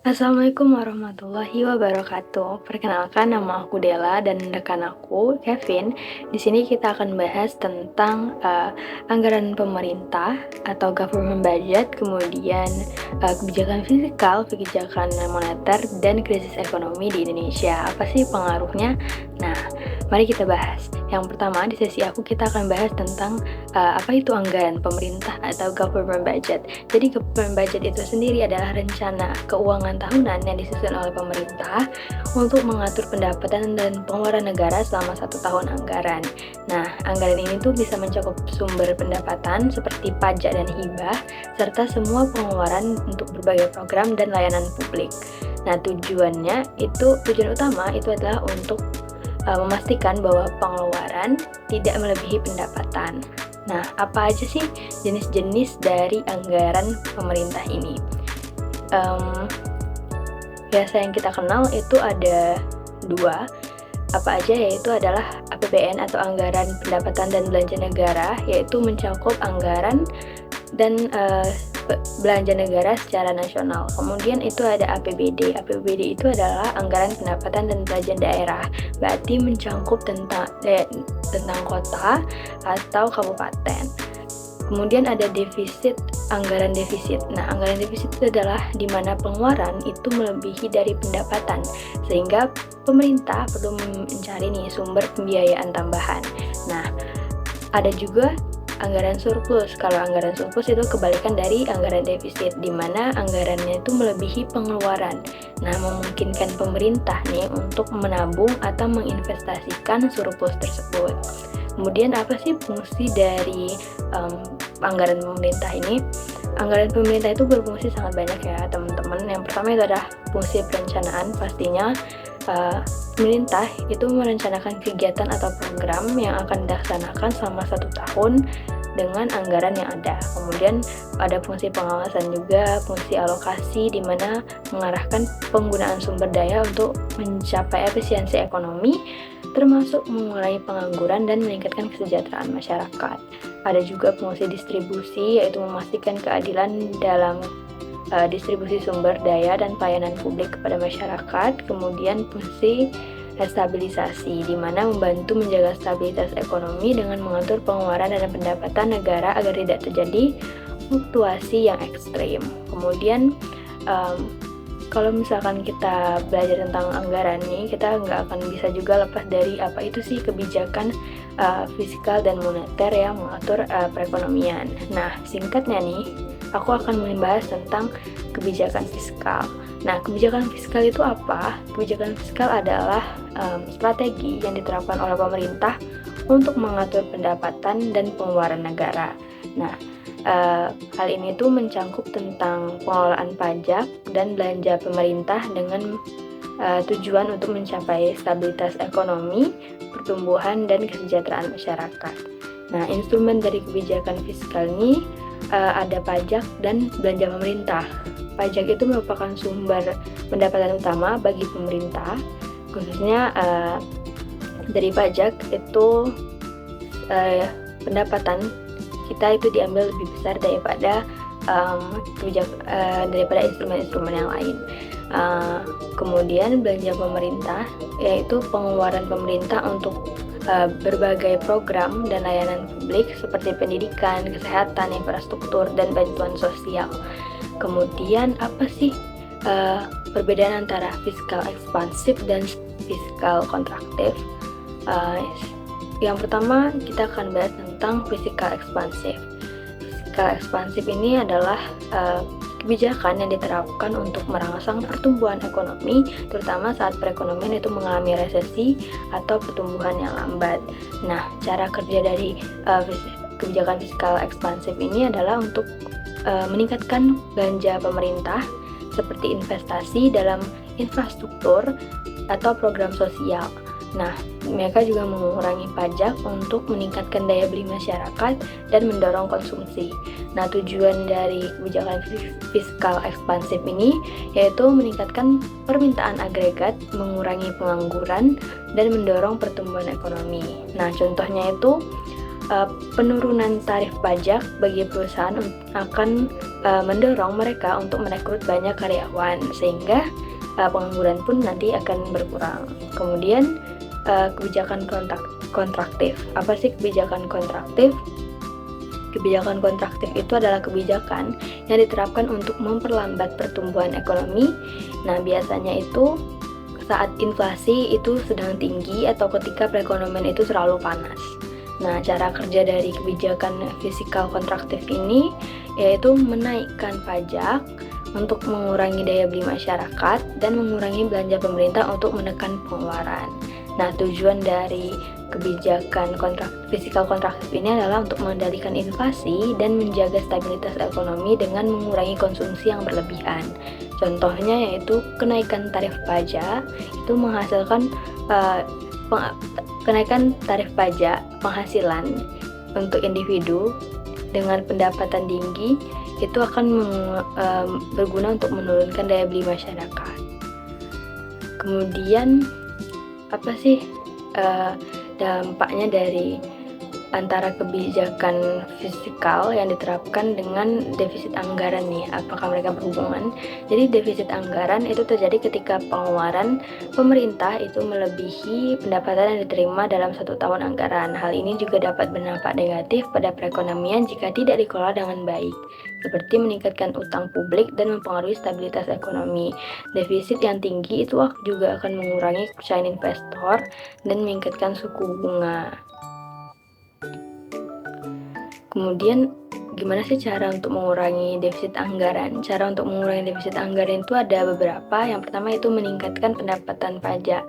Assalamualaikum warahmatullahi wabarakatuh. Perkenalkan, nama aku Dela dan rekan aku Kevin. Di sini kita akan bahas tentang anggaran pemerintah atau government budget, kemudian kebijakan fiskal, kebijakan moneter, dan krisis ekonomi di Indonesia. Apa sih pengaruhnya? Nah, mari kita bahas. Yang pertama, di sesi aku kita akan bahas tentang apa itu anggaran pemerintah atau government budget. Jadi government budget itu sendiri adalah rencana keuangan tahunan yang disusun oleh pemerintah untuk mengatur pendapatan dan pengeluaran negara selama 1 tahun anggaran. Nah, anggaran ini tuh bisa mencakup sumber pendapatan seperti pajak dan hibah, serta semua pengeluaran untuk berbagai program dan layanan publik. Nah, tujuan utama itu adalah untuk memastikan bahwa pengeluaran tidak melebihi pendapatan. Nah, apa aja sih jenis-jenis dari anggaran pemerintah ini? Biasa yang kita kenal itu ada dua, apa aja, yaitu adalah APBN atau Anggaran Pendapatan dan Belanja Negara, yaitu mencakup anggaran dan belanja negara secara nasional. Kemudian itu ada APBD. APBD itu adalah anggaran pendapatan dan belanja daerah, berarti mencakup tentang kota atau kabupaten. Kemudian ada anggaran defisit. Nah, anggaran defisit itu adalah di mana pengeluaran itu melebihi dari pendapatan, sehingga pemerintah perlu mencari sumber pembiayaan tambahan. Nah, ada juga anggaran surplus. Kalau anggaran surplus itu kebalikan dari anggaran defisit, di mana anggarannya itu melebihi pengeluaran. Nah, memungkinkan pemerintah untuk menabung atau menginvestasikan surplus tersebut. Kemudian apa sih fungsi dari anggaran pemerintah ini? Anggaran pemerintah itu berfungsi sangat banyak ya teman-teman. Yang pertama itu adalah fungsi perencanaan. Pastinya pemerintah itu merencanakan kegiatan atau program yang akan dilaksanakan selama 1 tahun dengan anggaran yang ada. Kemudian ada fungsi pengawasan juga, fungsi alokasi, di mana mengarahkan penggunaan sumber daya untuk mencapai efisiensi ekonomi, termasuk mengurangi pengangguran dan meningkatkan kesejahteraan masyarakat. Ada juga fungsi distribusi, yaitu memastikan keadilan dalam distribusi sumber daya dan pelayanan publik kepada masyarakat. Kemudian fungsi stabilisasi, di mana membantu menjaga stabilitas ekonomi dengan mengatur pengeluaran dan pendapatan negara agar tidak terjadi fluktuasi yang ekstrim. Kemudian kalau misalkan kita belajar tentang anggaran kita nggak akan bisa juga lepas dari apa itu sih kebijakan fiskal dan moneter yang mengatur perekonomian. Nah, singkatnya aku akan membahas tentang kebijakan fiskal. Nah, kebijakan fiskal itu apa? Kebijakan fiskal adalah strategi yang diterapkan oleh pemerintah untuk mengatur pendapatan dan pengeluaran negara. Nah, hal ini tuh mencakup tentang pengelolaan pajak dan belanja pemerintah dengan tujuan untuk mencapai stabilitas ekonomi, pertumbuhan, dan kesejahteraan masyarakat. Nah, instrumen dari kebijakan fiskal ini ada pajak dan belanja pemerintah. Pajak itu merupakan sumber pendapatan utama bagi pemerintah, khususnya dari pajak itu pendapatan kita itu diambil lebih besar daripada daripada instrumen-instrumen yang lain. Kemudian belanja pemerintah, yaitu pengeluaran pemerintah untuk berbagai program dan layanan publik seperti pendidikan, kesehatan, infrastruktur, dan bantuan sosial. Kemudian apa sih perbedaan antara fiskal ekspansif dan fiskal kontraktif? Yang pertama kita akan bahas tentang fiskal ekspansif. Fiskal ekspansif ini adalah kebijakan yang diterapkan untuk merangsang pertumbuhan ekonomi, terutama saat perekonomian itu mengalami resesi atau pertumbuhan yang lambat. Nah, cara kerja dari kebijakan fiskal ekspansif ini adalah untuk meningkatkan belanja pemerintah seperti investasi dalam infrastruktur atau program sosial. Nah, mereka juga mengurangi pajak untuk meningkatkan daya beli masyarakat dan mendorong konsumsi. Nah, tujuan dari kebijakan fiskal ekspansif ini yaitu meningkatkan permintaan agregat, mengurangi pengangguran, dan mendorong pertumbuhan ekonomi. Nah, contohnya itu penurunan tarif pajak bagi perusahaan akan mendorong mereka untuk merekrut banyak karyawan, sehingga pengangguran pun nanti akan berkurang. Kemudian kebijakan kontraktif. Apa sih kebijakan kontraktif? Kebijakan kontraktif itu adalah kebijakan yang diterapkan untuk memperlambat pertumbuhan ekonomi. Nah, biasanya itu saat inflasi itu sedang tinggi atau ketika perekonomian itu terlalu panas. Nah, cara kerja dari kebijakan fiskal kontraktif ini yaitu menaikkan pajak untuk mengurangi daya beli masyarakat dan mengurangi belanja pemerintah untuk menekan pengeluaran. Nah, tujuan dari kebijakan fiskal kontraktif ini adalah untuk mengendalikan inflasi dan menjaga stabilitas ekonomi dengan mengurangi konsumsi yang berlebihan. Contohnya yaitu kenaikan tarif pajak itu menghasilkan kenaikan tarif pajak penghasilan untuk individu dengan pendapatan tinggi itu akan berguna untuk menurunkan daya beli masyarakat. Kemudian apa sih dampaknya dari antara kebijakan fiskal yang diterapkan dengan defisit anggaran nih, apakah mereka berhubungan? Jadi defisit anggaran itu terjadi ketika pengeluaran pemerintah itu melebihi pendapatan yang diterima dalam satu tahun anggaran. Hal ini juga dapat berdampak negatif pada perekonomian jika tidak dikelola dengan baik, seperti meningkatkan utang publik dan mempengaruhi stabilitas ekonomi. Defisit yang tinggi itu juga akan mengurangi kepercayaan investor dan meningkatkan suku bunga. Kemudian gimana sih cara untuk mengurangi defisit anggaran? Cara untuk mengurangi defisit anggaran itu ada beberapa. Yang pertama itu meningkatkan pendapatan pajak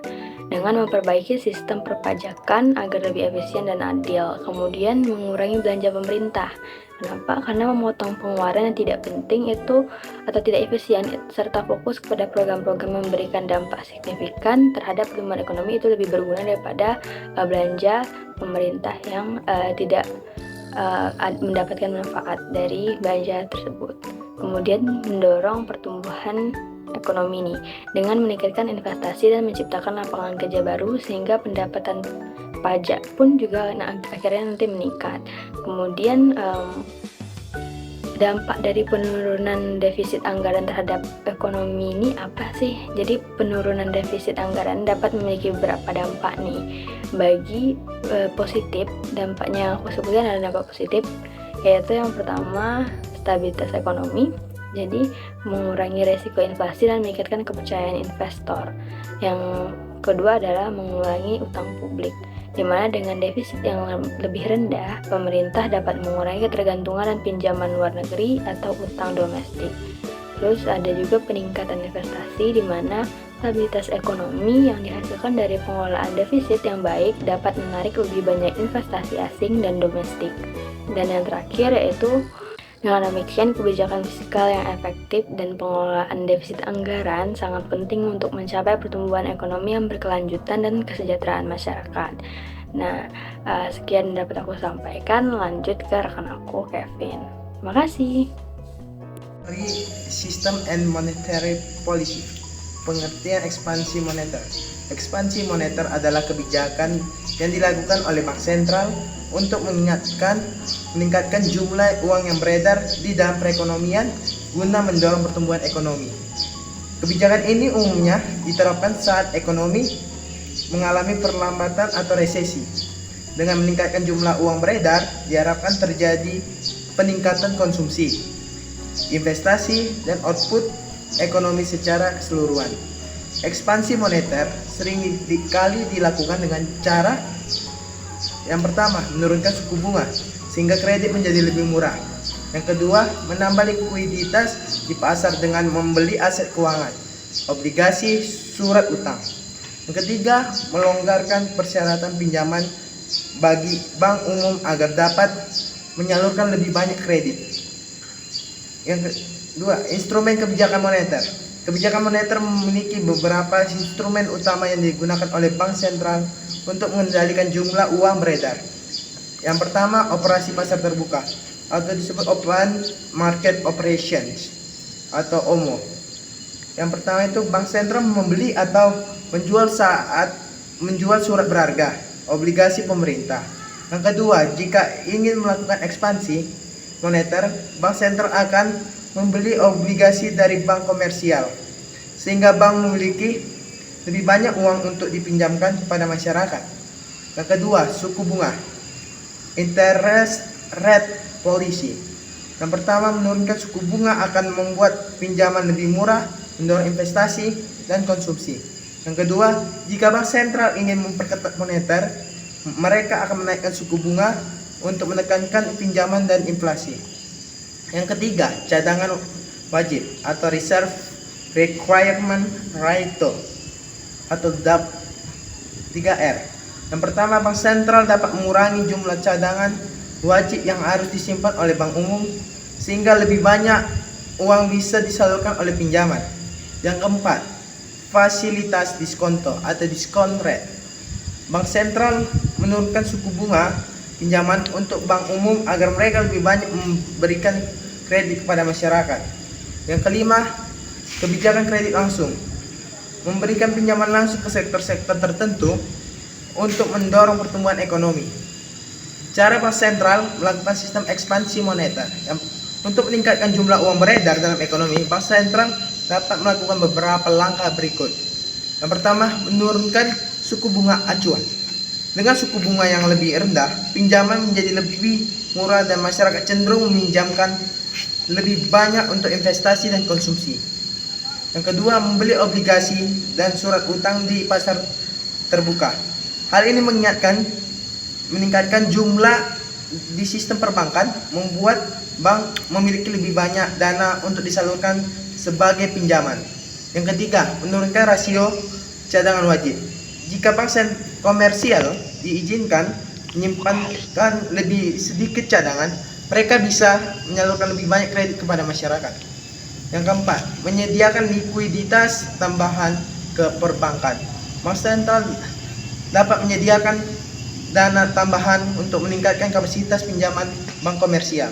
dengan memperbaiki sistem perpajakan agar lebih efisien dan adil. Kemudian mengurangi belanja pemerintah. Kenapa? Karena memotong pengeluaran yang tidak penting itu atau tidak efisien serta fokus kepada program-program yang memberikan dampak signifikan terhadap pertumbuhan ekonomi itu lebih berguna daripada belanja pemerintah yang tidak mendapatkan manfaat dari belanja tersebut. Kemudian mendorong pertumbuhan ekonomi ini dengan meningkatkan investasi dan menciptakan lapangan kerja baru sehingga pendapatan pajak pun juga akhirnya nanti meningkat. Kemudian dampak dari penurunan defisit anggaran terhadap ekonomi ini apa sih? Jadi penurunan defisit anggaran dapat memiliki beberapa dampak nih. Bagi positif, dampaknya yang aku sebutkan adalah dampak positif, yaitu yang pertama stabilitas ekonomi. Jadi mengurangi resiko inflasi dan meningkatkan kepercayaan investor. Yang kedua adalah mengurangi utang publik, di mana dengan defisit yang lebih rendah, pemerintah dapat mengurangi ketergantungan dan pinjaman luar negeri atau utang domestik. Terus ada juga peningkatan investasi, di mana stabilitas ekonomi yang dihasilkan dari pengelolaan defisit yang baik dapat menarik lebih banyak investasi asing dan domestik. Dan yang terakhir yaitu dengan demikian, kebijakan fiskal yang efektif dan pengelolaan defisit anggaran sangat penting untuk mencapai pertumbuhan ekonomi yang berkelanjutan dan kesejahteraan masyarakat. Nah, sekian dapat aku sampaikan. Lanjut ke rekan aku, Kevin. Terima kasih. System and Monetary Policy. Pengertian ekspansi moneter. Ekspansi moneter adalah kebijakan yang dilakukan oleh bank sentral untuk meningkatkan jumlah uang yang beredar di dalam perekonomian guna mendorong pertumbuhan ekonomi. Kebijakan ini umumnya diterapkan saat ekonomi mengalami perlambatan atau resesi. Dengan meningkatkan jumlah uang beredar, diharapkan terjadi peningkatan konsumsi, investasi, dan output ekonomi secara keseluruhan. Ekspansi moneter sering kali dilakukan dengan cara yang pertama, menurunkan suku bunga sehingga kredit menjadi lebih murah. Yang kedua, menambah likuiditas di pasar dengan membeli aset keuangan, obligasi, surat utang. Yang ketiga, melonggarkan persyaratan pinjaman bagi bank umum agar dapat menyalurkan lebih banyak kredit. Yang kedua, instrumen kebijakan moneter. Kebijakan moneter memiliki beberapa instrumen utama yang digunakan oleh bank sentral untuk mengendalikan jumlah uang beredar. Yang pertama, operasi pasar terbuka atau disebut Open Market Operations atau OMO. Yang pertama itu bank sentral membeli atau menjual surat berharga, obligasi pemerintah. Yang kedua, jika ingin melakukan ekspansi moneter, bank sentral akan membeli obligasi dari bank komersial, sehingga bank memiliki lebih banyak uang untuk dipinjamkan kepada masyarakat. Yang kedua, suku bunga, interest rate policy. Yang pertama, menurunkan suku bunga akan membuat pinjaman lebih murah, mendorong investasi dan konsumsi. Yang kedua, jika bank sentral ingin memperketat moneter, mereka akan menaikkan suku bunga untuk menekankan pinjaman dan inflasi. Yang ketiga, cadangan wajib atau reserve requirement ratio atau DAP 3R. Yang pertama, bank sentral dapat mengurangi jumlah cadangan wajib yang harus disimpan oleh bank umum sehingga lebih banyak uang bisa disalurkan oleh pinjaman. Yang keempat, fasilitas diskonto atau discount rate. Bank sentral menurunkan suku bunga pinjaman untuk bank umum agar mereka lebih banyak memberikan kredit kepada masyarakat. Yang kelima, kebijakan kredit langsung. Memberikan pinjaman langsung ke sektor-sektor tertentu untuk mendorong pertumbuhan ekonomi. Cara bank sentral melakukan sistem ekspansi moneter. Untuk meningkatkan jumlah uang beredar dalam ekonomi, bank sentral dapat melakukan beberapa langkah berikut. Yang pertama, menurunkan suku bunga acuan. Dengan suku bunga yang lebih rendah, pinjaman menjadi lebih murah dan masyarakat cenderung meminjamkan lebih banyak untuk investasi dan konsumsi. Yang kedua, membeli obligasi dan surat utang di pasar terbuka. Hal ini meningkatkan jumlah di sistem perbankan, membuat bank memiliki lebih banyak dana untuk disalurkan sebagai pinjaman. Yang ketiga, menurunkan rasio cadangan wajib. Jika bank komersial diizinkan menyimpankan lebih sedikit cadangan, mereka bisa menyalurkan lebih banyak kredit kepada masyarakat. Yang keempat, menyediakan likuiditas tambahan ke perbankan. Bank sentral dapat menyediakan dana tambahan untuk meningkatkan kapasitas pinjaman bank komersial.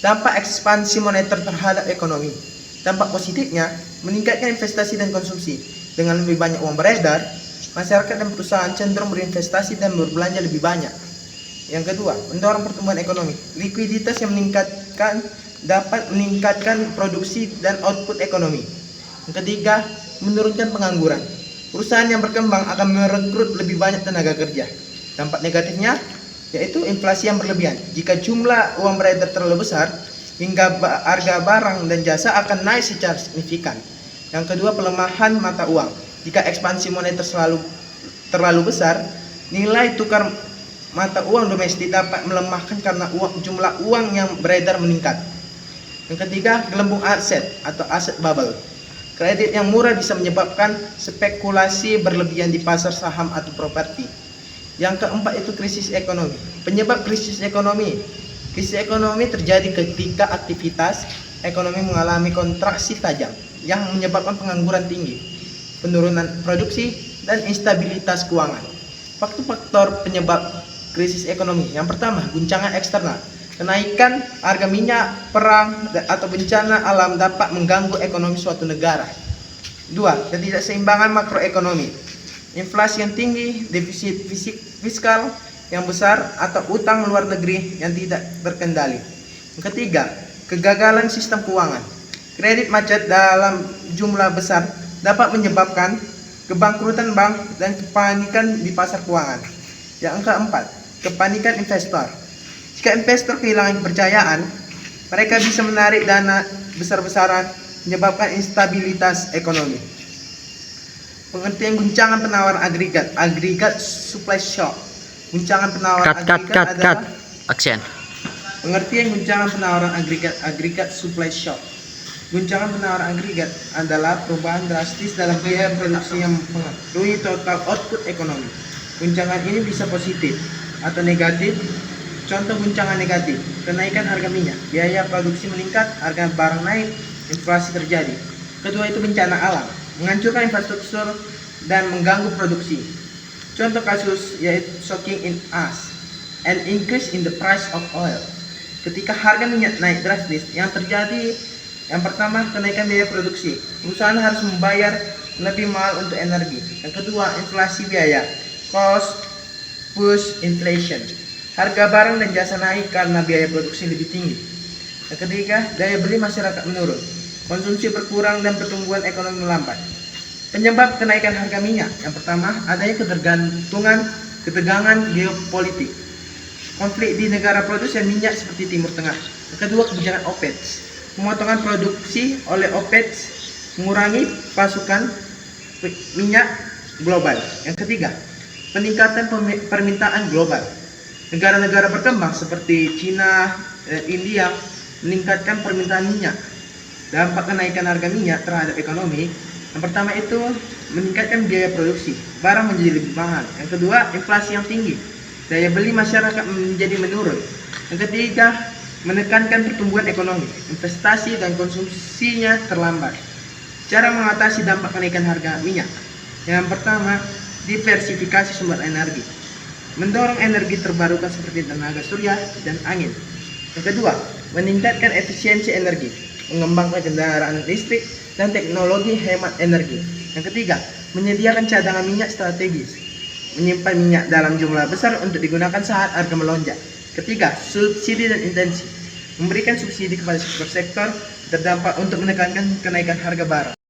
Dampak ekspansi moneter terhadap ekonomi. Dampak positifnya, meningkatkan investasi dan konsumsi. Dengan lebih banyak uang beredar, masyarakat dan perusahaan cenderung berinvestasi dan berbelanja lebih banyak. Yang kedua, mendorong pertumbuhan ekonomi. Likuiditas yang dapat meningkatkan produksi dan output ekonomi. Yang ketiga, menurunkan pengangguran. Perusahaan yang berkembang akan merekrut lebih banyak tenaga kerja. Dampak negatifnya yaitu inflasi yang berlebihan. Jika jumlah uang beredar terlalu besar, hingga harga barang dan jasa akan naik secara signifikan. Yang kedua, pelemahan mata uang. Jika ekspansi moneter terlalu besar, nilai tukar mata uang domestik dapat melemahkan karena jumlah uang yang beredar meningkat. Yang ketiga, gelembung aset atau aset bubble. Kredit yang murah bisa menyebabkan spekulasi berlebihan di pasar saham atau properti. Yang keempat itu krisis ekonomi. Penyebab krisis ekonomi. Krisis ekonomi terjadi ketika aktivitas ekonomi mengalami kontraksi tajam yang menyebabkan pengangguran tinggi, penurunan produksi, dan instabilitas keuangan. Faktor-faktor penyebab krisis ekonomi. Yang pertama, guncangan eksternal. Kenaikan harga minyak, perang, atau bencana alam dapat mengganggu ekonomi suatu negara. Dua, ketidakseimbangan makroekonomi. Inflasi yang tinggi, defisit fiskal yang besar, atau utang luar negeri yang tidak terkendali. Yang ketiga, kegagalan sistem keuangan. Kredit macet dalam jumlah besar dapat menyebabkan kebangkrutan bank dan kepanikan di pasar keuangan. Yang keempat, kepanikan investor. Jika investor kehilangan kepercayaan, mereka bisa menarik dana besar-besaran, menyebabkan instabilitas ekonomi. Pengertian guncangan penawaran agregat supply shock. Guncangan penawaran adalah action. Pengertian guncangan penawaran agregat supply shock. Guncangan penawaran agregat adalah perubahan drastis dalam biaya produksi yang mempengaruhi total output ekonomi. Guncangan ini bisa positif atau negatif. Contoh guncangan negatif: kenaikan harga minyak, biaya produksi meningkat, harga barang naik, inflasi terjadi. Kedua itu bencana alam, menghancurkan infrastruktur dan mengganggu produksi. Contoh kasus yaitu shocking in us, an increase in the price of oil. Ketika harga minyak naik drastis, yang terjadi yang pertama, kenaikan biaya produksi. Perusahaan harus membayar lebih mahal untuk energi. Yang kedua, inflasi biaya, cost push inflation. Harga barang dan jasa naik karena biaya produksi lebih tinggi. Yang ketiga, daya beli masyarakat menurun. Konsumsi berkurang dan pertumbuhan ekonomi melambat. Penyebab kenaikan harga minyak. Yang pertama, adanya ketegangan geopolitik. Konflik di negara produsen minyak seperti Timur Tengah. Yang kedua, kebijakan OPEC. Pemotongan produksi oleh OPEC mengurangi pasokan minyak global. Yang ketiga, peningkatan permintaan global. Negara-negara berkembang seperti Cina dan India meningkatkan permintaan minyak. Dampak kenaikan harga minyak terhadap ekonomi, yang pertama itu meningkatkan biaya produksi, barang menjadi lebih mahal. Yang kedua, inflasi yang tinggi, daya beli masyarakat menjadi menurun. Yang ketiga, menekankan pertumbuhan ekonomi, investasi dan konsumsinya terlambat. Cara mengatasi dampak kenaikan harga minyak. Yang pertama, diversifikasi sumber energi. Mendorong energi terbarukan seperti tenaga surya dan angin. Yang kedua, meningkatkan efisiensi energi, mengembangkan kendaraan listrik dan teknologi hemat energi. Yang ketiga, menyediakan cadangan minyak strategis, menyimpan minyak dalam jumlah besar untuk digunakan saat harga melonjak. Ketiga, subsidi dan intensi, memberikan subsidi kepada sektor-sektor terdampak untuk menekankan kenaikan harga barang.